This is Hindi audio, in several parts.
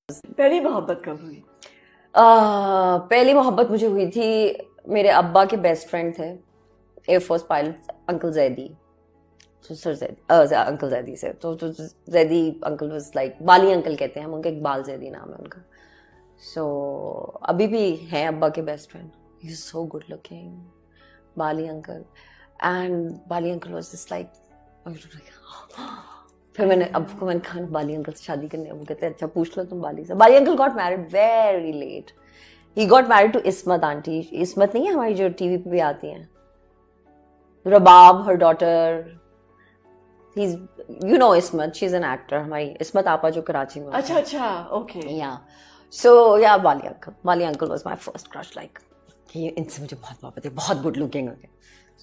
पहली मोहब्बत कब हुई? पहली मोहब्बत मुझे हुई थी, मेरे अब्बा के बेस्ट फ्रेंड थे, air force pilot uncle Zaidi, sir Zaidi, uncle Zaidi से। तो Zaidi uncle was like, Bali uncle कहते हैं हम उनका, इकबाल जैदी नाम है उनका। सो अभी भी हैं अब्बा के best friend. He is so good looking, Bali uncle. And Bali uncle was just like, फिर मैंने कहा बाली अंकल से शादी करनी है। वो कहते हैं अच्छा पूछ लो तुम बाली से। Bali uncle got married very late. He got married to Ismat aunty. Ismat नहीं है हमारी जो टीवी पे भी आती हैं, Rabab, her daughter. You know Ismat, she is an actor. हमारी इस्मत आपा जो कराची में। अच्छा, okay. Yeah so yeah Bali uncle was my first crush. Like इनसे मुझे बहुत मोहब्बत है, बहुत गुड लुकिंग होते।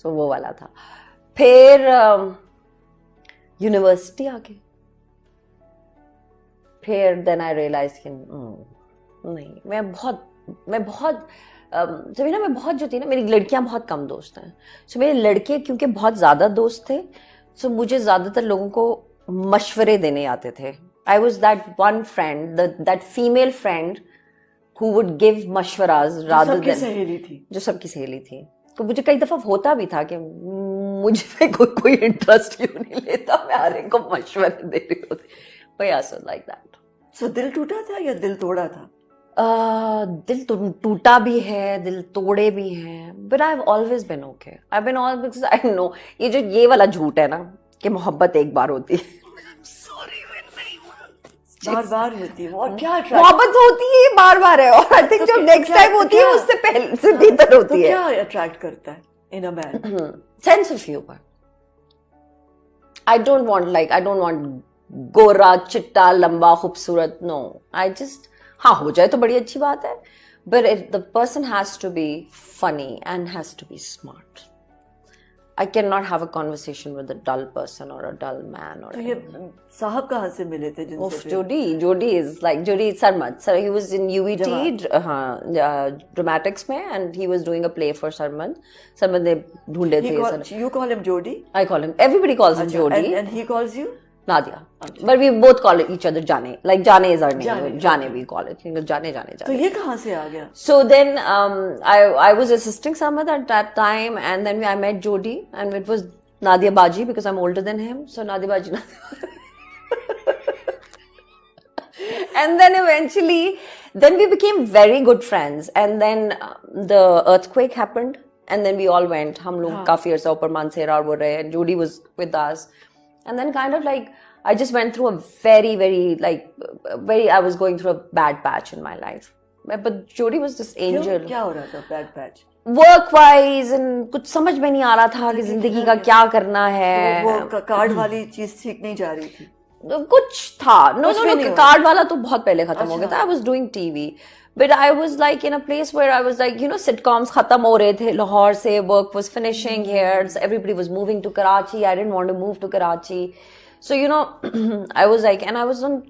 सो वो वाला था। फिर यूनिवर्सिटी आके फिर देन आई रियलाइज कि नहीं, मैं बहुत जब ना मैं बहुत जो थी ना, मेरी लड़कियां बहुत कम दोस्त हैं। सो मेरे लड़के क्योंकि बहुत ज्यादा दोस्त थे, सो मुझे ज्यादातर लोगों को मशवरे देने आते थे। I was that one friend, that female friend who would give मशवराज रादर देन, सहेली थी, जो सबकी सहेली थी। तो मुझे कई दफा होता भी था कि मुझे पे कोई इंटरेस्ट क्यों नहीं लेता, मैं हर एक को मशवरे दे रही होती। But yeah, so like that. So दिल टूटा था या दिल तोड़ा था? दिल टूटा भी है, दिल तोड़े भी हैं, but I've always been okay. I've been always, because I know ये वाला झूठ है ना कि मोहब्बत एक बार होती है। बार होती है। और क्या मोहब्बत होती है बार है, और आई थिंक जब नेक्स्ट टाइम होती है उससे पहले से बेहतर होती है। क्या अट्रैक्ट करता है in a man? Sense of humour. I don't want गोरा, चिट्टा, लंबा, खूबसूरत। नो, आई जस्ट, हाँ हो जाए तो बड़ी अच्छी बात है, but the person has to be funny and has to be smart. I cannot have a conversation with a dull person or a dull man. Or तो ये साहब कहाँ से मिले थे जिनसे? Jody is like Jody Sarmad. So he was in UET, dramatics में, and he was doing a play for Sarmad. Sarmad ने ढूंढे थे। You call him Jody? I call him. Everybody calls him Jody. And he calls you? Nadia. But we both call each other Jane. Like Jane is our name. Jane we call it. Jane. तो ये कहाँ से आ गया? So then I was assisting Samad at that time, and then I met Jody, and it was Nadia Baji because I'm older than him. So Nadia Baji. And then eventually, then we became very good friends. And then the earthquake happened, and then we all went. हम लोग काफी अर्सा ऊपर मानसेरा वो रहे, and Jody was with us. And then kind of like, I just went through a I was going through a bad patch in my life. But Jody was this angel. क्या हो रहा था bad patch? Work wise, and कुछ समझ में नहीं आ रहा था कि जिंदगी का क्या करना है। वो कार्ड वाली चीज ठीक नहीं जा रही थी। कुछ था, no, कार्ड वाला तो बहुत पहले खत्म हो गया था। I was doing TV. But I was like in a place where I was like, sitcoms खत्म हो रहे थे लाहौर से, work was finishing here, so everybody was moving to Karachi. I didn't want to move to Karachi. So, I was like, and I was on,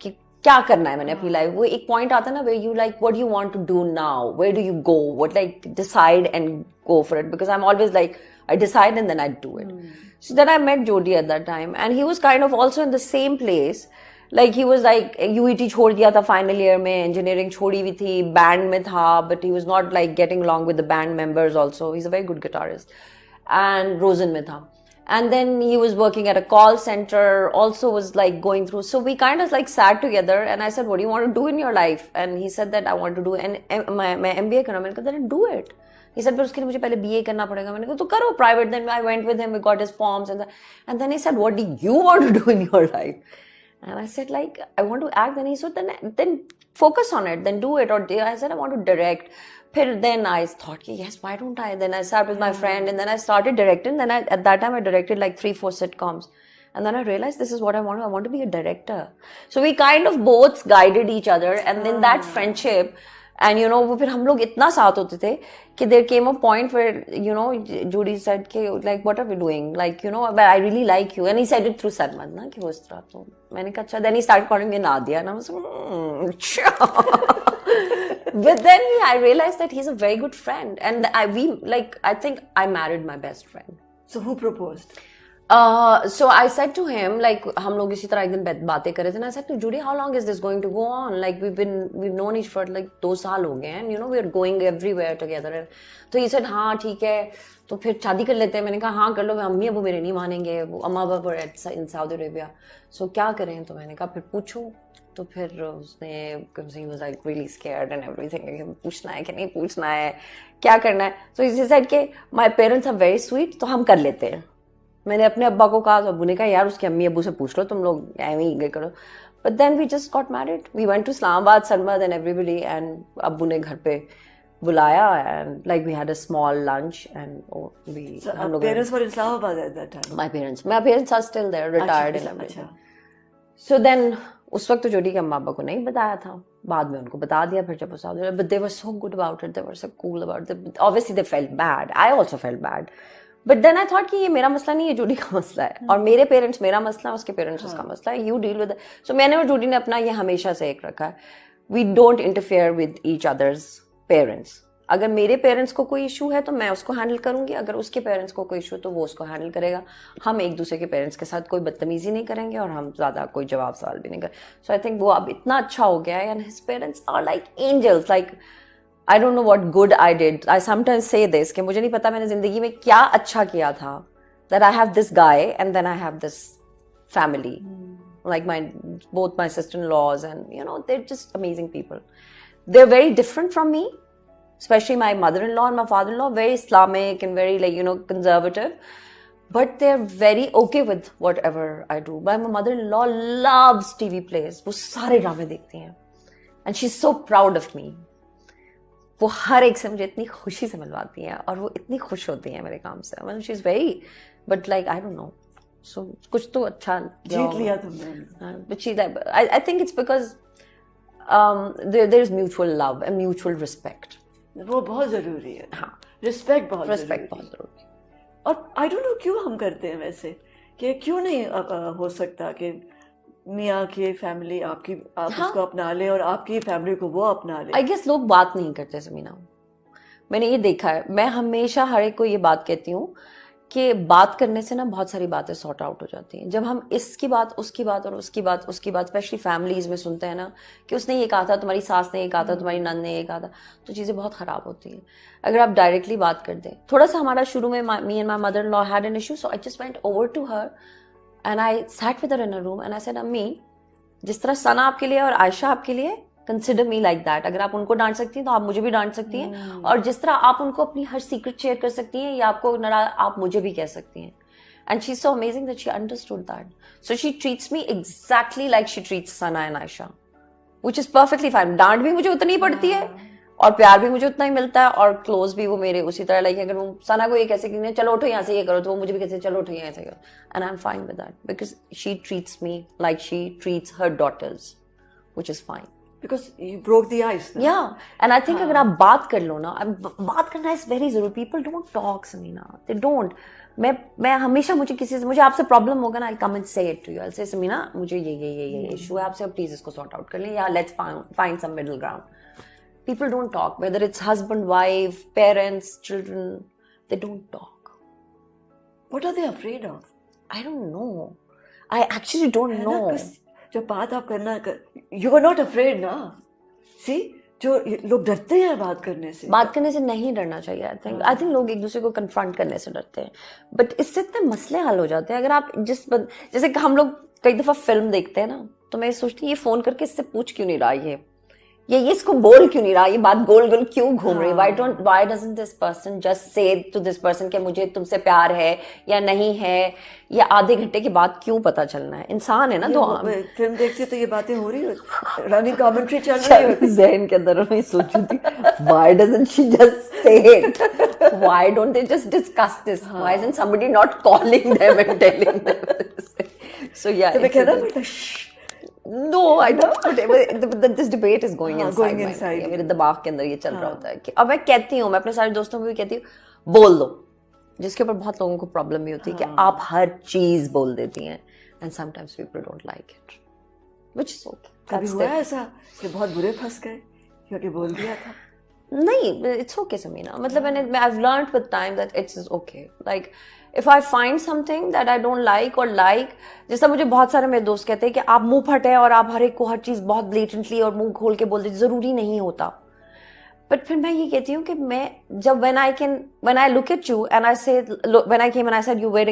क्या करना है मैंने अपनी लाइफ। वो एक पॉइंट आता है ना, where you like, what do you want to do now? Where do you go? What, like, decide and go for it. Because I'm always like, I decide and then I do it. So then I met Jody at that time, and he was kind of also in the same place. Like he was like, UET छोड़ दिया था final year में, engineering छोड़ी हुई थी, band में था, but he was not like getting along with the band members also. He's a very good guitarist. And Rosen में था. And then he was working at a call center, also was like going through. So we kind of like sat together, and I said, what do you want to do in your life? And he said that I want to do my MBA करना। मैंने कहा then do it. He said, but उसके लिए मुझे पहले BA करना पड़ेगा। मैंने कहा तो करो private. Then I went with him, we got his forms, and then he said, what do you want to do in your life? And I said, like, I want to act. And he said, then focus on it, then do it. Or I said, I want to direct. Then I thought, yes, why don't I? Then I sat with my friend, and then I started directing. Then at that time, I directed like 3-4 sitcoms. And then I realized this is what I want. I want to be a director. So we kind of both guided each other. And then that friendship, and वो फिर हम लोग इतना साथ होते थे कि there came a point where, Judy said, like, what are we doing? Like, but I really like you. And he said it through Sarmad, ना कि वो इस तरह तो मैंने कहा अच्छा. Then he started calling me Nadia, and I was like, but then I realized that he's a very good friend, and I think I married my best friend. So who proposed? So I said to him, like, हम लोग इसी तरह एक दिन बातें कर रहे थे ना, I said to Judy, how long is this going to go on? Like, we've known each for like 2 साल हो गए हैं, and you know, we're going everywhere together. तो he said, हाँ ठीक है, तो फिर शादी कर लेते हैं. मैंने कहा हाँ कर लो, अम्मी अबू मेरे नहीं मानेंगे, वो अम्मा बाबा इन सऊदी अरेबिया, सो क्या करें? तो मैंने कहा फिर पूछो. तो फिर उसने he was like really scared and everything, पूछना है कि नहीं पूछना है, क्या करना है. So he said कि my parents are very sweet, तो हम कर लेते हैं. मैंने अपने अब्बा को कहा, तो अब्बू ने कहा यार उसके अम्मी अब्बू से पूछ लो, तुम लोग ऐਵੇਂ ही करो. But then we just got married. We went to Islamabad, Sanmad and everybody, and अब्बू ने घर पे बुलाया, and like we had a small lunch, and so parents were in Islamabad at that time. My parents are still there, retired and everything. So then उस वक्त तो जोडी के अम्मा अब्बा को नहीं बताया था, बाद में उनको बता दिया फिर जब वो, but they were so good about it, they were so cool about it. Obviously they felt bad, I also felt bad. But then I thought कि ये मेरा मसला नहीं है, जूडी का मसला है, और मेरे पेरेंट्स मेरा मसला है, उसके पेरेंट्स उसका मसला है, you deal with it. So मैंने और जूडी ने अपना ये हमेशा से एक रखा है, we don't interfere with each other's parents. अगर मेरे पेरेंट्स को कोई इशू है तो मैं उसको हैंडल करूंगी, अगर उसके पेरेंट्स को कोई इशू तो वो उसको हैंडल करेगा. हम एक दूसरे के पेरेंट्स के साथ कोई बदतमीजी नहीं करेंगे और हम ज्यादा कोई जवाब सवाल भी नहीं करेंगे. सो आई थिंक वो अब इतना अच्छा हो गया है, and his parents are like angels. Like I don't know what good I did. I sometimes say this कि मुझे नहीं पता मैंने जिंदगी में क्या अच्छा किया था, that I have this guy and then I have this family, like both my sister-in-laws, and you know, they're just amazing people. They're very different from me, especially my mother-in-law and my father-in-law, very Islamic and very, like, you know, conservative, but they're very okay with whatever I do. My mother-in-law loves TV plays. वो सारे ड्रामे देखती हैं, and she's so proud of me. वो हर एक से मुझे इतनी खुशी से मिलवाती हैं और वो इतनी खुश होती हैं मेरे काम से. मतलब she is very, but like I don't know, so कुछ तो अच्छा जीत लिया तुमने. But she, I think it's because there is mutual love and mutual respect. वो बहुत जरूरी है. हाँ, रिस्पेक्ट बहुत जरूरी. और आई डोंट नो क्यों हम करते हैं वैसे, कि क्यों नहीं हो सकता कि मियाँ की फैमिली आप उसको अपना ले और आपकी फैमिली को वो अपना ले. आई गेस लोग बात नहीं करते समीना. मैंने ये देखा है, मैं हमेशा हर एक को ये बात कहती हूँ कि बात करने से ना बहुत सारी बातें सॉर्ट आउट हो जाती हैं. जब हम इसकी बात उसकी बात और उसकी बात स्पेशली फैमिलीज में सुनते हैं ना कि उसने ये कहा था, तुम्हारी सास ने ये कहा था, तुम्हारी नंद ने ये कहा था, तो चीज़ें बहुत ख़राब होती हैं. अगर आप डायरेक्टली बात कर दें, थोड़ा सा हमारा शुरू में me and my mother in law had an issue, so I just went over to her and I sat with her in a room and I said, अम्मी, जिस तरह सना आपके लिए और आयशा आपके लिए, consider me like that. अगर आप उनको डांट सकती हैं तो आप मुझे भी डांट सकती हैं, और जिस तरह आप उनको अपनी हर सीक्रेट शेयर कर सकती हैं या आपको आप मुझे भी कह सकती हैं. And she's so amazing that she understood that. So she treats me exactly like she treats Sana and Aisha, which is perfectly fine. डांट भी मुझे उतनी ही पड़ती है और प्यार भी मुझे उतना ही मिलता है, और क्लोज भी वो मेरे उसी तरह. लाइक अगर वो सना को ये कैसे कहते चलो उठो यहाँ से ये करो, तो वो मुझे भी कहते चलो उठो यहाँ से करो, and I am fine with that because she treats me like she treats her daughters, which is fine. Because you broke the ice. Yeah, and I think अगर आप बात कर लो ना, बात करना is very जरूरी. People don't talk, Samina. They don't. मैं हमेशा मुझे आपसे प्रॉब्लम होगा ना, I'll come and say it to you. I'll say, Samina, मुझे ये इशू है आपसे, प्लीज इसको सॉर्ट आउट कर लें, या let's find some middle ground. People don't talk, whether it's husband, wife, parents, children, they don't talk. What are they afraid of? I don't know. I actually don't know. जब बात आप करना you are not afraid ना. See, जो लोग डरते हैं बात करने से नहीं डरना चाहिए. I think लोग एक दूसरे को कन्फ्रंट करने से डरते हैं, बट इससे इतने मसले हल हो जाते हैं. अगर आप जैसे हम लोग कई दफा फिल्म देखते हैं ना, तो मैं सोचती हूँ ये फोन करके इससे पूछ क्यों नहीं रहा, ये इसको बोल क्यों नहीं रहा, ये बात गोल गोल क्यों घूम रही. why doesn't this person just say to this person कि मुझे तुमसे प्यार है या नहीं है, या आधे घंटे के बाद क्यों पता चलना है. इंसान है ना. तो फिल्म देखती तो ये बातें हो रही है, रनिंग कमेंट्री चल रही है जहन के अंदर. मैं सोचती थी why doesn't she just say it, why don't they just discuss this, why isn't somebody not calling them and telling them. So yeah, तो मैं कहना पड़ता No, I don't. This debate is going inside. मेरे दिमाग के अंदर ये चल रहा होता है कि अब मैं कहती हूँ, मैं अपने सारे दोस्तों को भी कहती हूँ, बोल दो, जिसके ऊपर बहुत लोगों को प्रॉब्लम भी होती है कि आप हर चीज बोल देती हैं, and sometimes people don't like it, which is okay. कभी हुआ ऐसा कि बहुत बुरे फंस गए क्योंकि बोल दिया था? नहीं, it's okay, Samina. मतलब I've learned with time that it's okay. Like if I find something that I don't like और लाइक, जैसा मुझे बहुत सारे मेरे दोस्त कहते हैं कि आप मुंह फटे हैं और आप हर एक को हर चीज बहुत ब्लेटेंटली और मुंह खोल के बोल देते, जरूरी नहीं होता. बट फिर मैं ये कहती हूँ कि मैं जब when I look at you and I say, when I came and I said you wear